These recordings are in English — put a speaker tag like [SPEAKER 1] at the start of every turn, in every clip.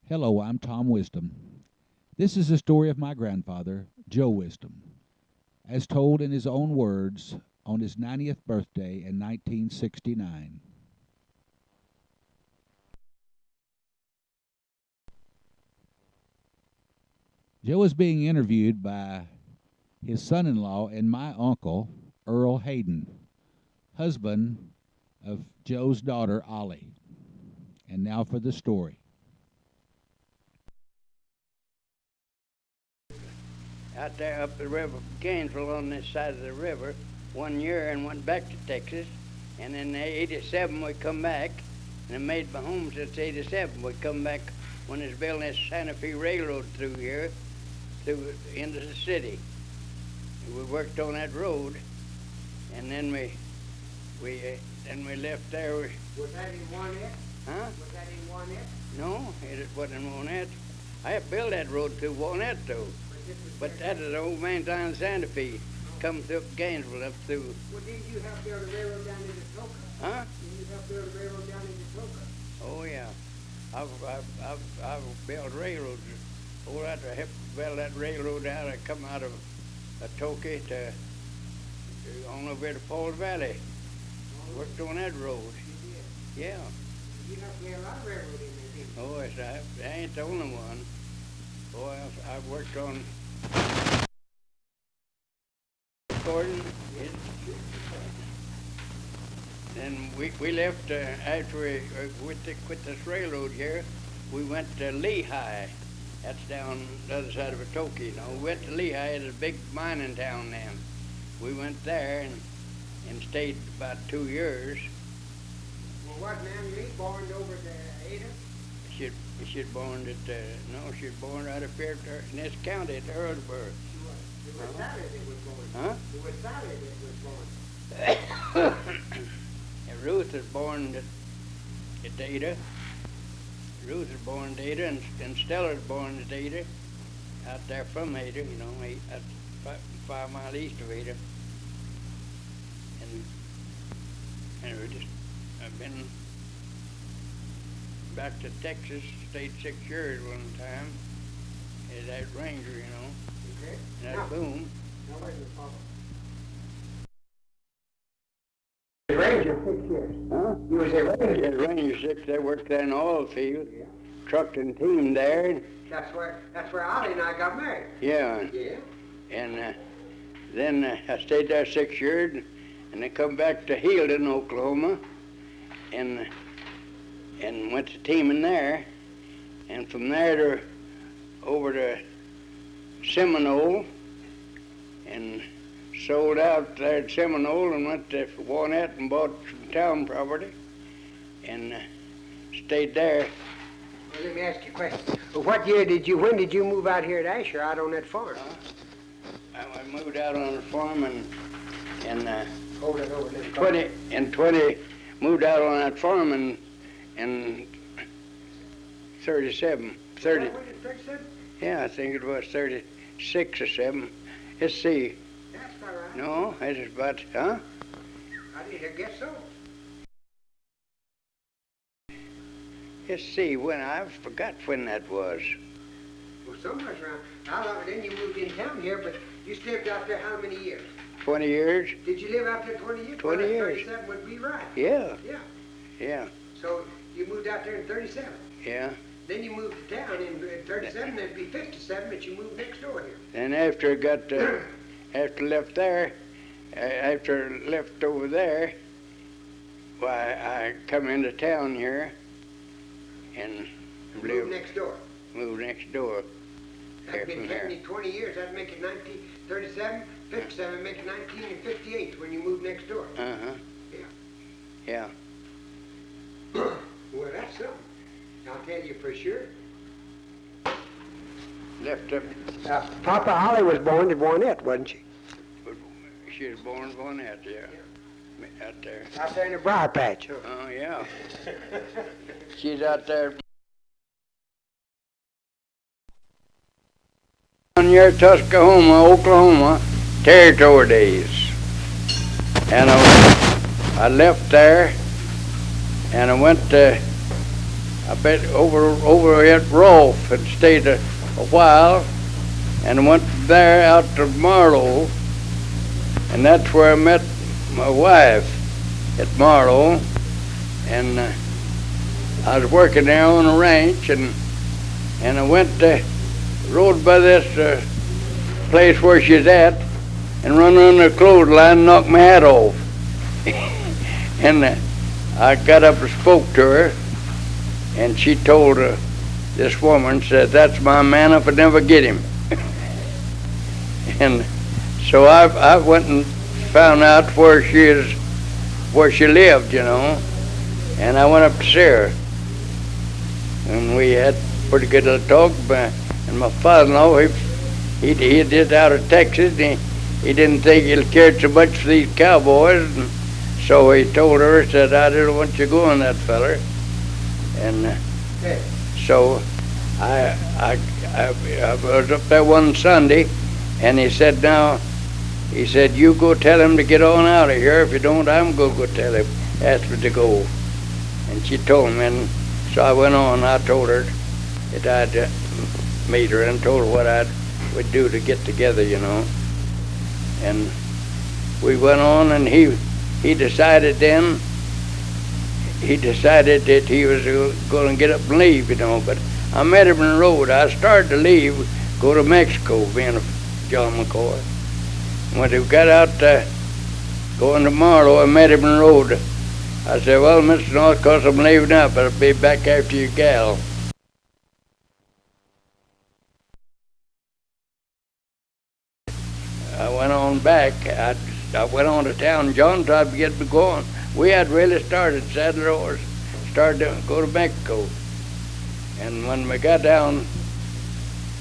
[SPEAKER 1] Hello, I'm Tom Wisdom. This is the story of my grandfather, Joe Wisdom, as told in his own words on his 90th birthday in 1969. Joe is being interviewed by his son in law and my uncle, Earl Hayden, husband of Joe's daughter, Ollie. And now for the story.
[SPEAKER 2] Out there up the river, Gainesville on this side of the river, 1 year and went back to Texas. And in '87 we come back, and I made my home since '87. We come back when they was building this Santa Fe Railroad through here, through into the city. We worked on that road, and then we left there.
[SPEAKER 3] Was that in Warnett?
[SPEAKER 2] Huh?
[SPEAKER 3] Was that in Warnett?
[SPEAKER 2] No, it wasn't in Warnett. I had built that road through Warnett though. But that is the old man down in Santa Fe, come through Gainesville up through.
[SPEAKER 3] Well, didn't you help build a railroad down into Toka?
[SPEAKER 2] Huh?
[SPEAKER 3] Didn't you help build a railroad down into Toka?
[SPEAKER 2] Oh yeah, I've built railroads. Oh, I helped build that railroad out. I come out of Atoka to on over to Falls Valley. Worked on that road.
[SPEAKER 3] You did.
[SPEAKER 2] Yeah.
[SPEAKER 3] You helped lay a lot of railroad in there, didn't you?
[SPEAKER 2] Oh, yes, I ain't the only one. Boy, I've worked on Gordon. And we left after we quit this railroad here. We went to Lehigh. That's down the other side of Atoka, you know. We went to Lehigh. It's a big mining town then. We went there and stayed about 2 years.
[SPEAKER 3] Well, wasn't Ann Lee born over to Ada?
[SPEAKER 2] She'd born at she'd born right up here in this county at Earlsburg.
[SPEAKER 3] It was Sally that was born.
[SPEAKER 2] Huh?
[SPEAKER 3] It was Sally that was born.
[SPEAKER 2] And Ruth was born at Ada. Ruth was born at Ada, and Stella was born at Ada, out there from Ada, you know, that's 5 miles east of Ada. And I've been back to Texas, stayed 6 years one time, as that ranger, you know,
[SPEAKER 3] Okay.
[SPEAKER 2] and that boom.
[SPEAKER 3] Now, wait a minute, Papa. You was a ranger 6 years.
[SPEAKER 2] Huh?
[SPEAKER 3] You was a ranger.
[SPEAKER 2] Yeah, Ranger 6, they worked there in the oil field,
[SPEAKER 3] Yeah.
[SPEAKER 2] trucked and teamed there.
[SPEAKER 3] That's where Ollie and I got married.
[SPEAKER 2] Yeah,
[SPEAKER 3] Yeah.
[SPEAKER 2] and then I stayed there 6 years, and I come back to Healdon, Oklahoma, and went to teaming there, and from there over to Seminole, and sold out there at Seminole and went to Warnett and bought some town property, and stayed there.
[SPEAKER 3] Well, let me ask you a question. Well, when did you move out here at Asher, out on that farm?
[SPEAKER 2] I moved out on the farm and
[SPEAKER 3] Hold it over, let's go.
[SPEAKER 2] 20 moved out on that farm in 37, 30.
[SPEAKER 3] What, 37?
[SPEAKER 2] Yeah, I think it was 36 or 7. Let's see.
[SPEAKER 3] That's all right.
[SPEAKER 2] No, it's about, huh?
[SPEAKER 3] I guess so.
[SPEAKER 2] Let's see, when, I forgot when that was.
[SPEAKER 3] Well, so much around. How long, then you moved in town here, but you lived out there how many years?
[SPEAKER 2] 20 years?
[SPEAKER 3] Did you live out there 20 years?
[SPEAKER 2] 20
[SPEAKER 3] well,
[SPEAKER 2] years.
[SPEAKER 3] 37 would be right.
[SPEAKER 2] Yeah,
[SPEAKER 3] Yeah.
[SPEAKER 2] yeah,
[SPEAKER 3] So you moved out there in 37.
[SPEAKER 2] yeah.
[SPEAKER 3] Then you moved to town in 37, that'd be 57, but you moved next door here.
[SPEAKER 2] And after I got, after left there, after left over there, why, I come into town here and
[SPEAKER 3] Moved next door.
[SPEAKER 2] moved next door.
[SPEAKER 3] That'd been
[SPEAKER 2] from there.
[SPEAKER 3] 20 years, that'd make it 1937, 57, make it 1958 when you moved next door.
[SPEAKER 2] Uh-huh.
[SPEAKER 3] Yeah.
[SPEAKER 2] Yeah.
[SPEAKER 3] Well, that's something. I'll tell you for sure.
[SPEAKER 2] Left up,
[SPEAKER 3] Papa Holly was born at Warnett, wasn't she?
[SPEAKER 2] she was born Bonnet, yeah. Out there.
[SPEAKER 3] Out there in the briar patch. Huh?
[SPEAKER 2] Oh, yeah. She's out there. Near Tuscaloosa, Oklahoma, territory days. And I left there, and I went to I bet over at Rolfe and stayed a while, and went from there out to Marlow, and that's where I met my wife at Marlow, and I was working there on a ranch, and I rode by this place where she's at, and run under a clothesline and knocked my hat off. And I got up and spoke to her, and she told this woman, said, "That's my man if I never get him." And so I went and found out where she lived, you know, and I went up to see her, and we had pretty good little talk. And my father-in-law, he did out of Texas, and he didn't think he cared so much for these cowboys, and so he told her, said, "I didn't want you going, that feller." And so I was up there one Sunday, and he said, "You go tell him to get on out of here. If you don't, I'm going to go tell him, ask me to go." And she told him, and so I went on. I told her that I'd meet her and told her what I would do to get together, you know. And we went on, and he decided then, that he was going to get up and leave, you know. But I met him on the road. I started to leave, go to Mexico, being a John McCoy. When we got out going to Marlow, I met him on the road. I said, "Well, Mr. North, 'cause I'm leaving now, but I'll be back after your gal." I went on back. I went on to town. John tried to get me going. We had really started saddle horse, started to go to Mexico. And when we got down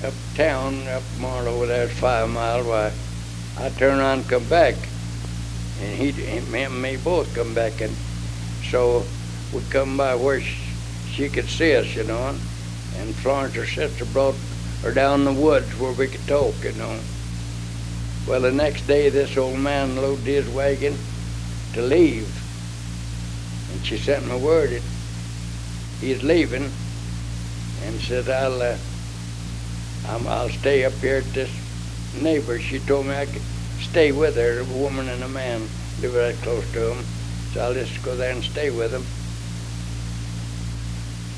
[SPEAKER 2] uptown, up Marlow, there's 5 miles, why, I turned around and come back. And me and me both come back. And so we come by where she could see us, you know. And Florence, her sister, brought her down in the woods where we could talk, you know. Well, the next day, this old man loaded his wagon to leave. And she sent me word that he's leaving, and said, I'll stay up here at this neighbor. She told me I could stay with her, a woman and a man live right close to him. So I'll just go there and stay with them.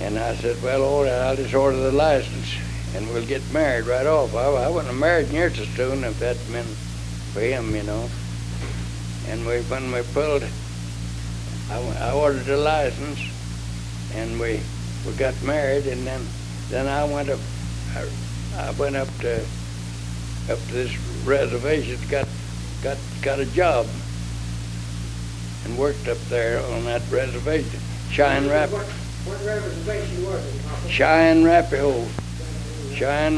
[SPEAKER 2] And I said, "Well, all right, I'll just order the license, and we'll get married right off." I wouldn't have married near so soon if that meant for him, you know. And when we pulled, I ordered the license, and we got married, and then I went up. I went up to this reservation, got a job, and worked up there on that reservation, Cheyenne Rapids.
[SPEAKER 3] What reservation was it?
[SPEAKER 2] Cheyenne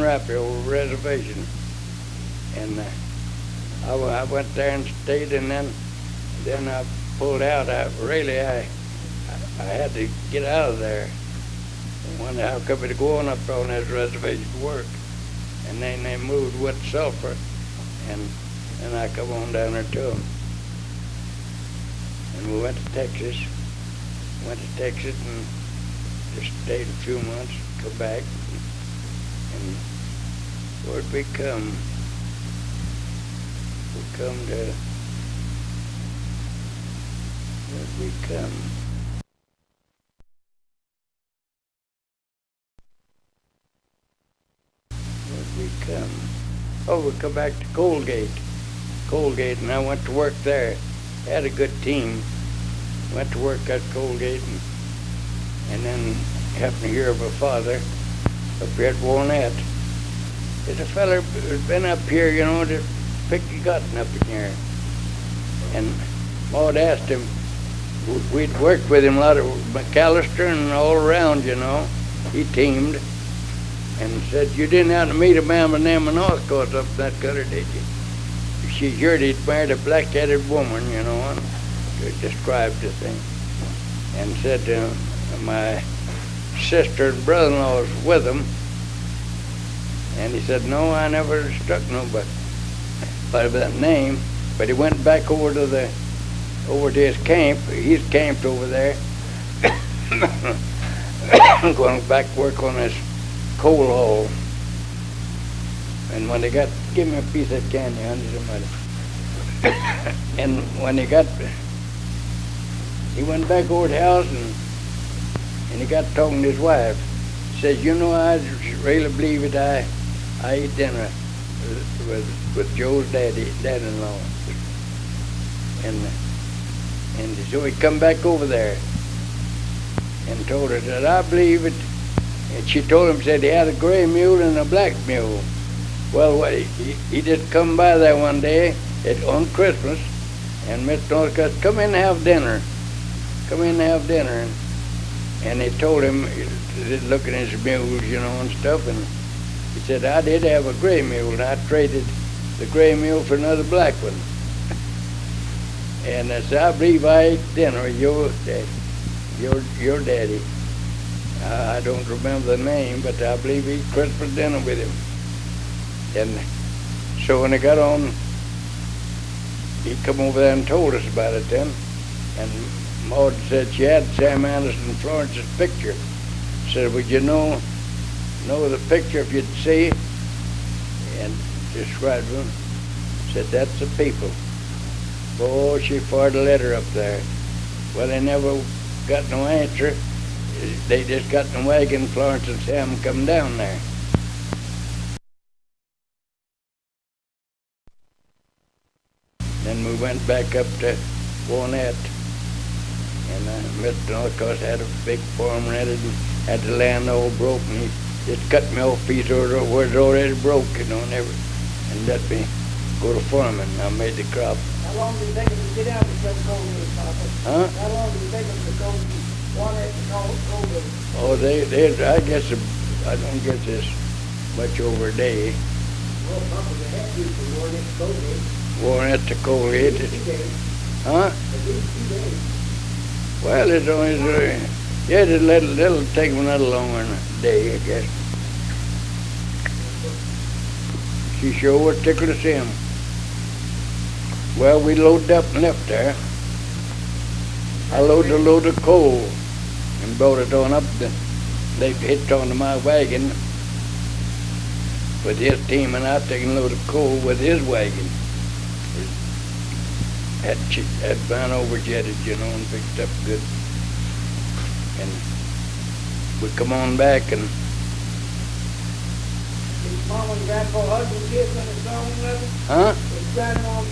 [SPEAKER 2] Rapids Reservation. And I went there and stayed, and then I pulled out. I had to get out of there. I wondered how come to go on up on that reservation to work. And then they moved with Sulphur, and I come on down there to them. And we went to Texas. And just stayed a few months, come back, and where'd we come? Where'd we come? Oh, we come back to Colgate, and I went to work there. Had a good team. Went to work at Colgate, and then happened to hear of a father up here at Walnut. There's a feller who's been up here, you know, just picked a cotton up in here. And Maud asked him, we'd worked with him a lot of McAllister and all around, you know. He teamed, and said, "You didn't have to meet a man by the name of Northcote up that gutter, did you?" She heard he'd married a black-headed woman, you know, and described the thing. And said, my sister and brother-in-law was with him. And he said, "No, I never struck nobody by that name." But he went back over to his camp. He's camped over there. going back to work on this coal hole. And when they got, give me a piece of candy, honey, somebody. And when he went back over the house and he got talking to his wife. He says, you know, I really believe it. I ate dinner with Joe's dad-in-law. And so he come back over there and told her that I believe it. And she told him, said he had a gray mule and a black mule. Well, he just come by there one day on Christmas, and Mr. Northcutt, come in and have dinner. Come in and have dinner. And he told him, looking at his mules, you know, and stuff, and he said, I did have a gray mule, and I traded the gray mule for another black one. And I said, I believe I ate dinner with your daddy. I don't remember the name, but I believe he ate Christmas dinner with him. And so when they got on, he come over there and told us about it then. And Maud said she had Sam Anderson Florence's picture. Said, would you know the picture if you'd see? And described him. Said, that's the people. Oh, she fired a letter up there. Well, they never got no answer. They just got in the wagon, Florence and Sam come down there. Then we went back up to Warnett, and Mr. Northcutt had a big farm rented and had the land all broken. He just cut me off a piece where it's already broke, you know, and let me go to farming. I made the crop.
[SPEAKER 4] How long did it take them to get out of the coal mill, Papa?
[SPEAKER 2] Huh?
[SPEAKER 4] How long did it take them to go from Warnett to coal mill?
[SPEAKER 2] Oh, I guess, I don't guess it's much over a day.
[SPEAKER 4] Well, Papa, they had to from Warnett to coal mill.
[SPEAKER 2] Warnett to Colgate.
[SPEAKER 4] 2 days.
[SPEAKER 2] Huh?
[SPEAKER 4] At least 2 days.
[SPEAKER 2] Well, it's always, yeah, it'll take them another longer than a day, I guess. She sure was tickled to see him. Well, we loaded up and left there. I loaded a load of coal and brought it on up. They hitched onto my wagon with his team, and I taking a load of coal with his wagon. Had been overjetted, you know, and picked up good. And we come on back, and
[SPEAKER 4] Did Mama and Grandpa hug the kids when they saw one another?
[SPEAKER 2] huh?
[SPEAKER 4] Did Grandma and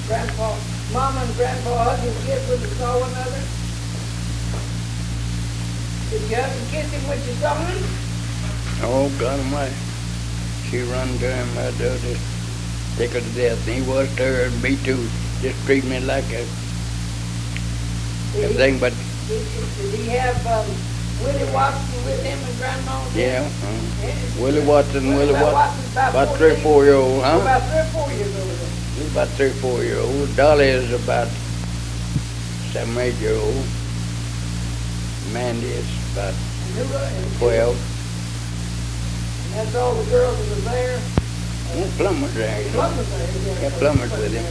[SPEAKER 4] Grandpa, Mama and Grandpa hug the kids when they saw one another? Did you hug and kiss him when you saw him?
[SPEAKER 2] Oh, God Almighty. She run to him, I just tickled to death. And he was to her, and me too. Just treat me like everything but,
[SPEAKER 4] Did he have Willie Watson with him and Grandma?
[SPEAKER 2] yeah.
[SPEAKER 4] Yeah.
[SPEAKER 2] Willie Watson,
[SPEAKER 4] Watson's
[SPEAKER 2] about 3 or 4 years old, huh?
[SPEAKER 4] About 3 or 4 years old.
[SPEAKER 2] He's about 3 or 4 years old. Dolly is about 7 or 8 years old. Mandy is about
[SPEAKER 4] And
[SPEAKER 2] 12.
[SPEAKER 4] that's all the girls that were there.
[SPEAKER 2] Plummer's there, you know.
[SPEAKER 4] Plum was there.
[SPEAKER 2] Yeah, Plummer's with him.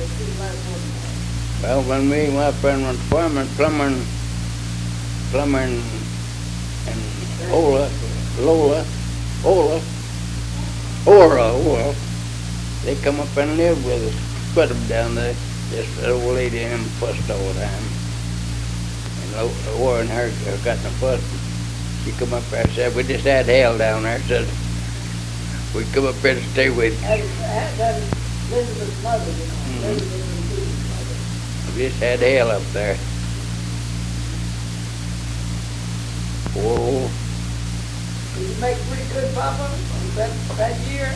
[SPEAKER 2] Well, when me and my friend went farming, Plummer and Ora, they come up and lived with us. Put them down there. This old lady and him fussed all the time. And Ora and her got in a fuss. She come up there and said, we just had hell down there. Said, we come up here to stay with you.
[SPEAKER 4] That Elizabeth's mother, you know. Elizabeth and Susan's mother.
[SPEAKER 2] We just had hell up there. Oh,
[SPEAKER 4] Did you make pretty good, Papa, that year?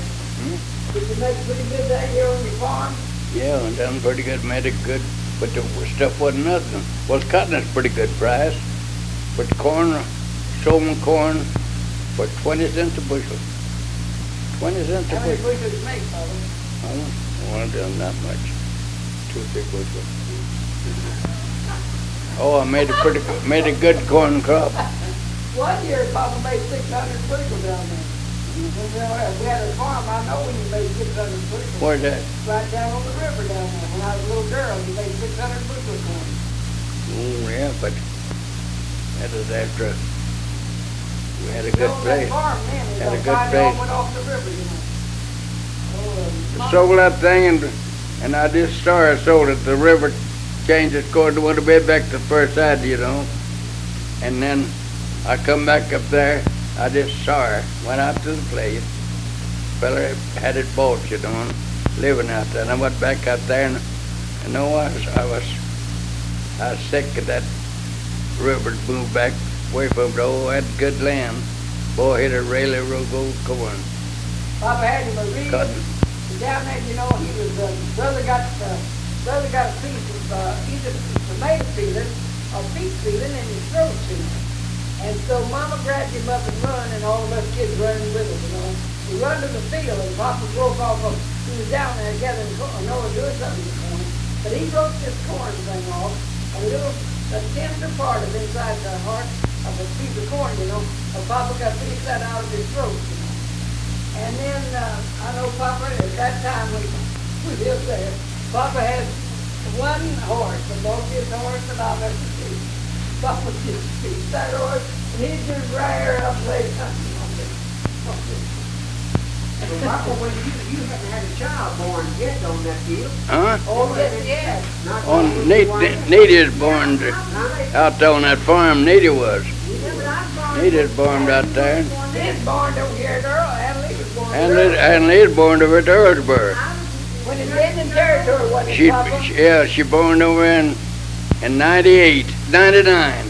[SPEAKER 4] Did you make pretty good that year on your farm?
[SPEAKER 2] yeah, and done pretty good, made it good, but the stuff wasn't nothing. Well, cotton is pretty good price, but corn, Solomon corn, for 20 cents a bushel. 20 cents a
[SPEAKER 4] How many
[SPEAKER 2] bushel.
[SPEAKER 4] bushels you make, Papa?
[SPEAKER 2] Well, done that much. 2 or 3 bushels. Oh, I made a good corn crop.
[SPEAKER 4] One year, Papa made 600 bushels down there. When we had a farm, I know when you made 600 bushels.
[SPEAKER 2] Where's that?
[SPEAKER 4] Right down on the river down there. When I was a little girl, you made 600 bushels corn.
[SPEAKER 2] Oh, yeah, but that was after We had a
[SPEAKER 4] You
[SPEAKER 2] good
[SPEAKER 4] know, that
[SPEAKER 2] place.
[SPEAKER 4] farm then, is
[SPEAKER 2] Had a
[SPEAKER 4] a
[SPEAKER 2] good
[SPEAKER 4] guy
[SPEAKER 2] place.
[SPEAKER 4] that went off the river, you know. Oh,
[SPEAKER 2] Sold that thing and I just saw I sold it. The river changed its course a little bit back to the first side, you know. And then I come back up there. I just saw her. Went out to the place. Fella had it bought, you know, and living out there. And I went back out there and no, I was sick of that river to move back away from it. Oh, that's good land. Boy, hit a really real good corn.
[SPEAKER 4] Papa had him a real,
[SPEAKER 2] Cotton.
[SPEAKER 4] down there, you know, he was, brother got a piece of, either tomato peeling or peach peeling in his throat tube. And so Mama grabbed him up and run, and all of us kids running with him, you know. We run to the field, and Papa broke off of, he was down there gathering corn, no, doing something with corn. But he broke this corn thing off, a tender part of inside the heart of a piece of corn, you know. And Papa got a piece of that out of his throat, you know. And then, I know Papa, at that time when we lived there, Papa had one horse, the longest horse that I've ever seen. Papa just beat that horse, and he'd just rear up later.
[SPEAKER 3] So, Papa, when you hadn't had a child born yet on that field.
[SPEAKER 2] Huh?
[SPEAKER 4] Oh, yes, yes.
[SPEAKER 3] Not
[SPEAKER 2] On
[SPEAKER 3] when you
[SPEAKER 2] Nita,
[SPEAKER 3] were born.
[SPEAKER 2] Nita's born out there on that farm. Nita was. Nita's born out there.
[SPEAKER 4] He's born over here at Earl, Adley was born
[SPEAKER 2] And
[SPEAKER 4] at Earl.
[SPEAKER 2] Nita's born over at Earlsburg.
[SPEAKER 4] When his Indian territory wasn't Papa.
[SPEAKER 2] She born over in 98, 99,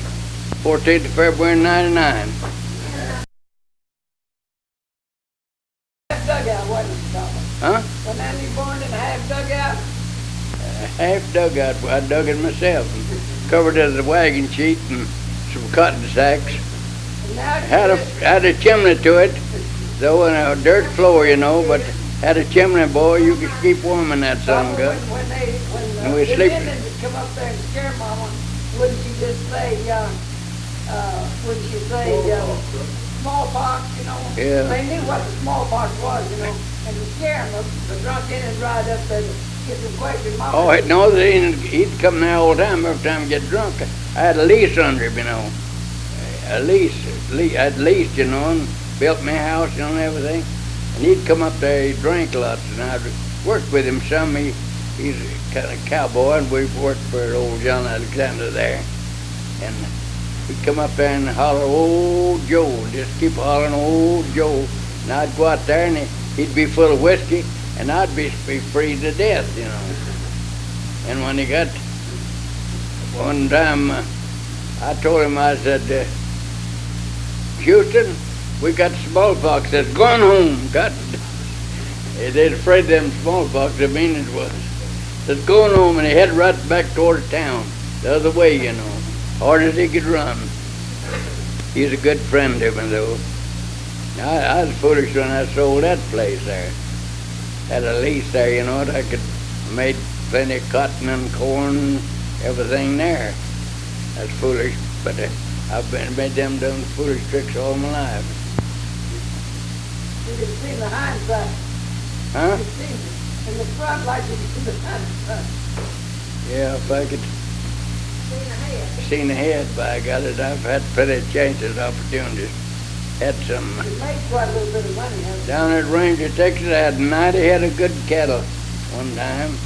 [SPEAKER 2] 14th of February 99.
[SPEAKER 4] Half dugout, wasn't it, Papa?
[SPEAKER 2] Huh?
[SPEAKER 4] When Andy born in a half dugout,
[SPEAKER 2] Half dugout. I dug it myself and covered it with a wagon sheet and some cotton sacks.
[SPEAKER 4] and now
[SPEAKER 2] Had a chimney to it, though, and a dirt floor, you know, but had a chimney, boy. You could keep warm in that sun, good.
[SPEAKER 4] When
[SPEAKER 2] And we
[SPEAKER 4] the
[SPEAKER 2] sleep.
[SPEAKER 4] Indians would come up there and scare Mama, wouldn't she just say, wouldn't she say, smallpox, you know?
[SPEAKER 2] Yeah.
[SPEAKER 4] They knew what the smallpox was, you know, and to scare them, the drunk Indians ride up there to get some questions. Mama,
[SPEAKER 2] Oh, no, he'd come there all the time, every time he get drunk. I had a lease under him, you know. A lease, I'd leased, you know, and built me a house, you know, and everything. And he'd come up there, he drank lots, and I'd work with him some. He's a kind of cowboy, and we worked for old John Alexander there. And we'd come up there and holler, "Old Joe," just keep hollering, "Old Joe." And I'd go out there, and he'd be full of whiskey, and I'd be freezed to death, you know. And when he got, one time, I told him, I said, "Houston, we got smallpox that's gone home." They're afraid of them smallpox, the meanest was. That's going home, and he headed right back toward town, the other way, you know, hard as he could run. He's a good friend of mine, though. I was foolish when I sold that place there. Had a lease there, you know, I could made plenty of cotton and corn, everything there. That's foolish, but I've made them done foolish tricks all my life.
[SPEAKER 4] you can see the hindsight.
[SPEAKER 2] Huh?
[SPEAKER 4] You can see in the front like you can see the hindsight.
[SPEAKER 2] Yeah, if I could
[SPEAKER 4] See the head.
[SPEAKER 2] seen ahead, by God, I've had plenty of chances, opportunities. Had some.
[SPEAKER 4] You made quite a little bit of money, haven't you?
[SPEAKER 2] Down at Ranger, Texas, I had 90 head of good cattle one time.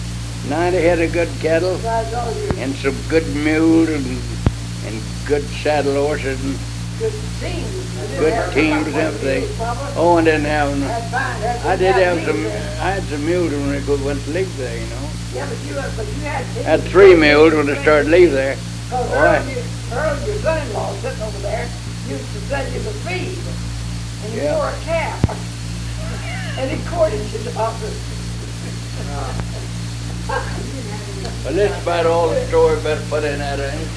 [SPEAKER 2] 90 head of good cattle
[SPEAKER 4] Besides all your
[SPEAKER 2] and some good mules and good saddle horses and
[SPEAKER 4] good teams.
[SPEAKER 2] good teams and everything. Oh, and then having, I did have some, I had some mules when I went to live there, you know.
[SPEAKER 4] Yeah, but you had teams.
[SPEAKER 2] I had 3 mules when I started to leave there.
[SPEAKER 4] Because Earl, your son-in-law sitting over there, used to send you the feed. And you
[SPEAKER 2] Yeah.
[SPEAKER 4] wore a cap. And he courted you daughter.
[SPEAKER 2] Well, that's about all the story better put in that, ain't it?